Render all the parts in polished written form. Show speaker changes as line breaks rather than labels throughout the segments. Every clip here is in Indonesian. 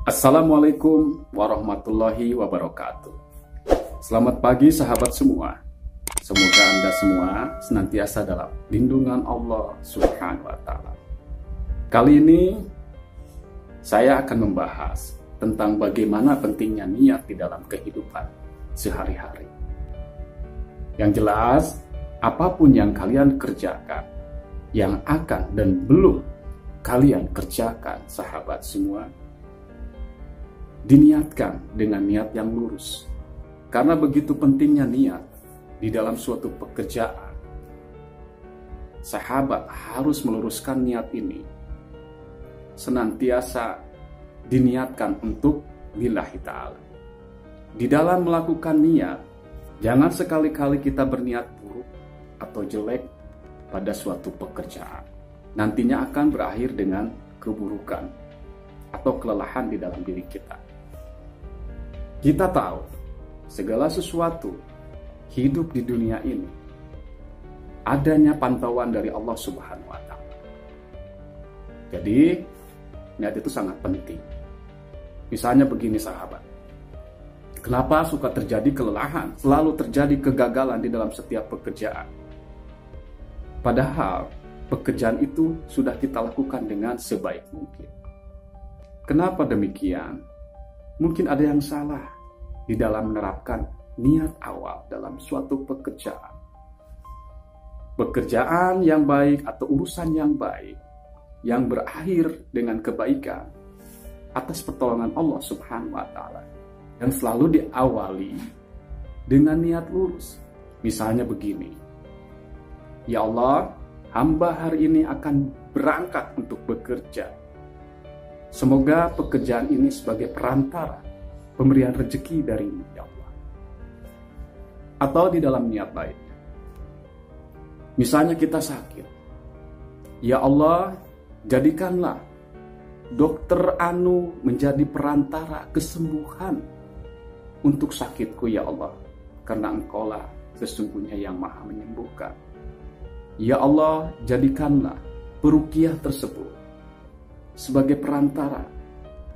Assalamualaikum warahmatullahi wabarakatuh. Selamat pagi sahabat semua. Semoga Anda semua senantiasa dalam lindungan Allah Subhanahu wa Ta'ala. Kali ini saya akan membahas tentang bagaimana pentingnya niat di dalam kehidupan sehari-hari. Yang jelas, apapun yang kalian kerjakan, yang akan dan belum kalian kerjakan, sahabat semua, diniatkan dengan niat yang lurus. Karena begitu pentingnya niat di dalam suatu pekerjaan, sahabat harus meluruskan niat ini. Senantiasa diniatkan untuk lillahi ta'ala. Di dalam melakukan niat, jangan sekali-kali kita berniat buruk atau jelek pada suatu pekerjaan. Nantinya akan berakhir dengan keburukan atau kelelahan di dalam diri kita. Kita tahu segala sesuatu hidup di dunia ini adanya pantauan dari Allah Subhanahu wa Ta'ala. Jadi niat itu sangat penting. Misalnya begini sahabat, kenapa suka terjadi kelelahan, selalu terjadi kegagalan di dalam setiap pekerjaan? Padahal pekerjaan itu sudah kita lakukan dengan sebaik mungkin. Kenapa demikian? Mungkin ada yang salah di dalam menerapkan niat awal dalam suatu pekerjaan. Pekerjaan yang baik atau urusan yang baik yang berakhir dengan kebaikan atas pertolongan Allah Subhanahu wa Ta'ala yang selalu diawali dengan niat lurus. Misalnya begini, ya Allah, hamba hari ini akan berangkat untuk bekerja. Semoga pekerjaan ini sebagai perantara pemberian rezeki dari-Mu, ya Allah. Atau di dalam niat lainnya, misalnya kita sakit, ya Allah, jadikanlah dokter Anu menjadi perantara kesembuhan untuk sakitku, ya Allah, karena Engkaulah sesungguhnya yang maha menyembuhkan. Ya Allah, jadikanlah peruqyah tersebut sebagai perantara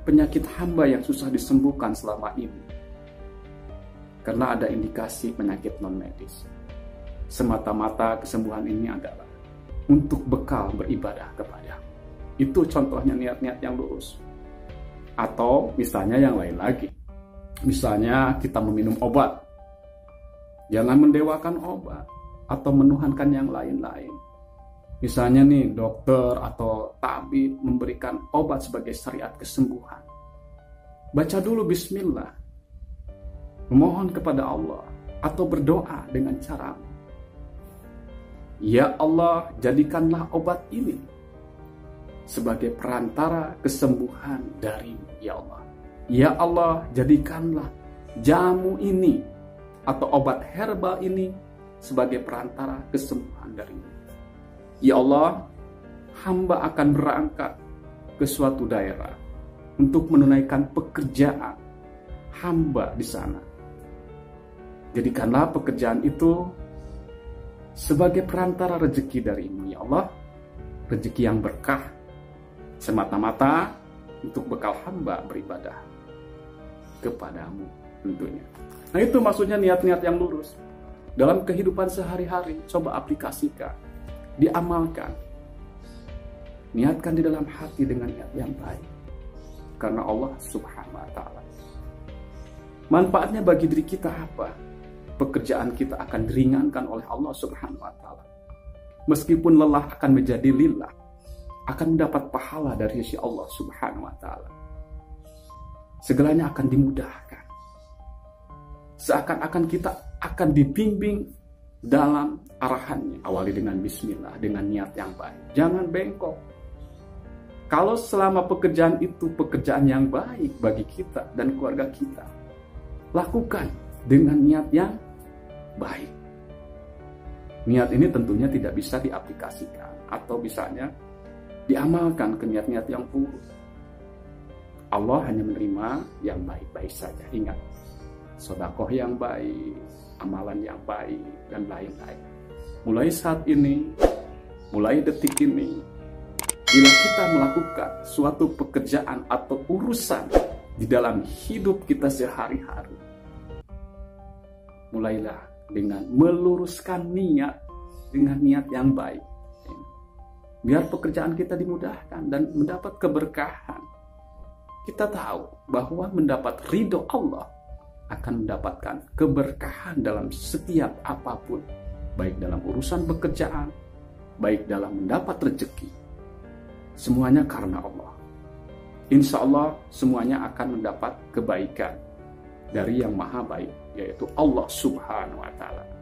penyakit hamba yang susah disembuhkan selama ini. Karena ada indikasi penyakit non-medis. Semata-mata kesembuhan ini adalah untuk bekal beribadah kepada. Itu contohnya niat-niat yang lurus. Atau misalnya yang lain lagi. Misalnya kita meminum obat. Jangan mendewakan obat atau menuhankan yang lain-lain. Misalnya nih, dokter atau tabib memberikan obat sebagai syariat kesembuhan. Baca dulu bismillah, memohon kepada Allah, atau berdoa dengan cara, ya Allah, jadikanlah obat ini sebagai perantara kesembuhan dari-Mu, ya Allah. Ya Allah, jadikanlah jamu ini atau obat herbal ini sebagai perantara kesembuhan dari-Mu. Ya Allah, hamba akan berangkat ke suatu daerah untuk menunaikan pekerjaan hamba di sana. Jadikanlah pekerjaan itu sebagai perantara rezeki dari-Mu, ya Allah. Rezeki yang berkah, semata-mata untuk bekal hamba beribadah kepada-Mu tentunya. Nah, itu maksudnya niat-niat yang lurus. Dalam kehidupan sehari-hari, coba aplikasikan, diamalkan. Niatkan di dalam hati dengan niat yang baik. Karena Allah Subhanahu wa Ta'ala. Manfaatnya bagi diri kita apa? Pekerjaan kita akan diringankan oleh Allah Subhanahu wa Ta'ala. Meskipun lelah akan menjadi lillah, akan mendapat pahala dari sisi Allah Subhanahu wa Ta'ala. Segalanya akan dimudahkan. Seakan-akan kita akan dibimbing dalam arahannya. Awali dengan bismillah, dengan niat yang baik. Jangan bengkok. Kalau selama pekerjaan itu pekerjaan yang baik bagi kita dan keluarga kita, lakukan dengan niat yang baik. Niat ini tentunya tidak bisa diaplikasikan atau misalnya diamalkan ke niat-niat yang buruk. Allah hanya menerima yang baik-baik saja. Ingat, sedekah yang baik, amalan yang baik, dan lain-lain. Mulai saat ini, mulai detik ini, bila kita melakukan suatu pekerjaan atau urusan di dalam hidup kita sehari-hari. Mulailah dengan meluruskan niat dengan niat yang baik. Biar pekerjaan kita dimudahkan dan mendapat keberkahan. Kita tahu bahwa mendapat ridho Allah akan mendapatkan keberkahan dalam setiap apapun. Baik dalam urusan pekerjaan, baik dalam mendapat rezeki. Semuanya karena Allah. Insya Allah semuanya akan mendapat kebaikan dari yang maha baik, yaitu Allah Subhanahu wa Ta'ala.